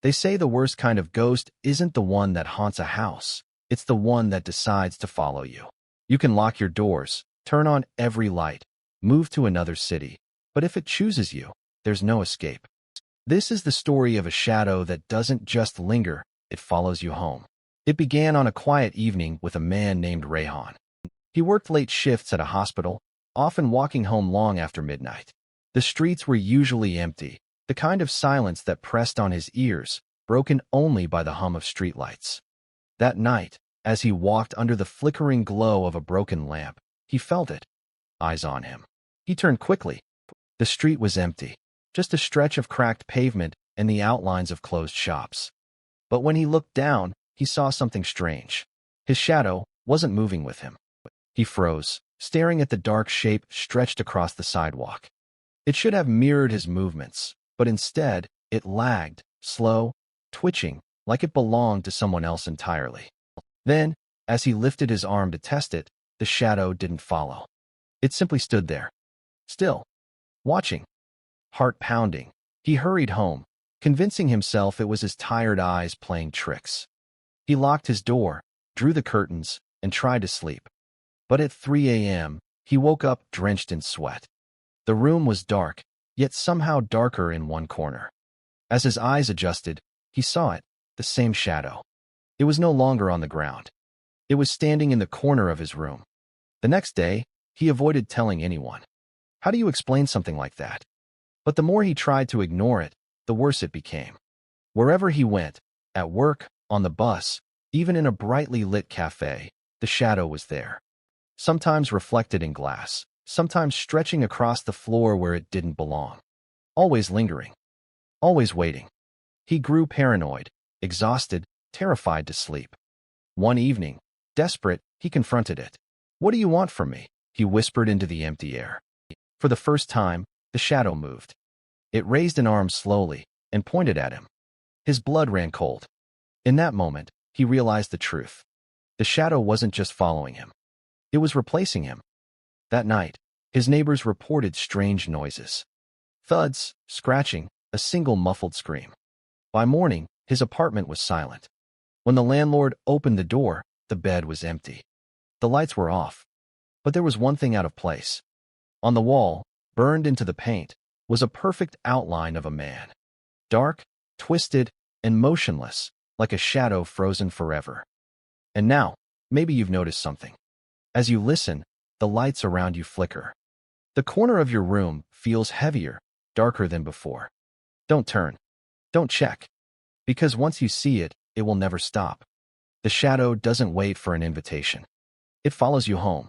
They say the worst kind of ghost isn't the one that haunts a house. It's the one that decides to follow you. You can lock your doors, turn on every light, move to another city, but if it chooses you, there's no escape. This is the story of a shadow that doesn't just linger, it follows you home. It began on a quiet evening with a man named Rayhan. He worked late shifts at a hospital, often walking home long after midnight. The streets were usually empty, the kind of silence that pressed on his ears, broken only by the hum of streetlights. That night, as he walked under the flickering glow of a broken lamp, he felt it. Eyes on him. He turned quickly. The street was empty, just a stretch of cracked pavement and the outlines of closed shops. But when he looked down, he saw something strange. His shadow wasn't moving with him. He froze, staring at the dark shape stretched across the sidewalk. It should have mirrored his movements, but instead, it lagged, slow, twitching, like it belonged to someone else entirely. Then, as he lifted his arm to test it, the shadow didn't follow. It simply stood there, still, watching. Heart pounding, he hurried home, convincing himself it was his tired eyes playing tricks. He locked his door, drew the curtains, and tried to sleep. But at 3 a.m., he woke up drenched in sweat. The room was dark, yet somehow darker in one corner. As his eyes adjusted, he saw it, the same shadow. It was no longer on the ground. It was standing in the corner of his room. The next day, he avoided telling anyone. How do you explain something like that? But the more he tried to ignore it, the worse it became. Wherever he went, at work, on the bus, even in a brightly lit cafe, the shadow was there. Sometimes reflected in glass, sometimes stretching across the floor where it didn't belong. Always lingering. Always waiting. He grew paranoid, exhausted, terrified to sleep. One evening, desperate, he confronted it. "What do you want from me?" he whispered into the empty air. For the first time, the shadow moved. It raised an arm slowly and pointed at him. His blood ran cold. In that moment, he realized the truth. The shadow wasn't just following him. It was replacing him. That night, his neighbors reported strange noises. Thuds, scratching, a single muffled scream. By morning, his apartment was silent. When the landlord opened the door, the bed was empty. The lights were off. But there was one thing out of place. On the wall, burned into the paint, was a perfect outline of a man. Dark, twisted, and motionless, like a shadow frozen forever. And now, maybe you've noticed something. As you listen, the lights around you flicker. The corner of your room feels heavier, darker than before. Don't turn. Don't check. Because once you see it, it will never stop. The shadow doesn't wait for an invitation. It follows you home.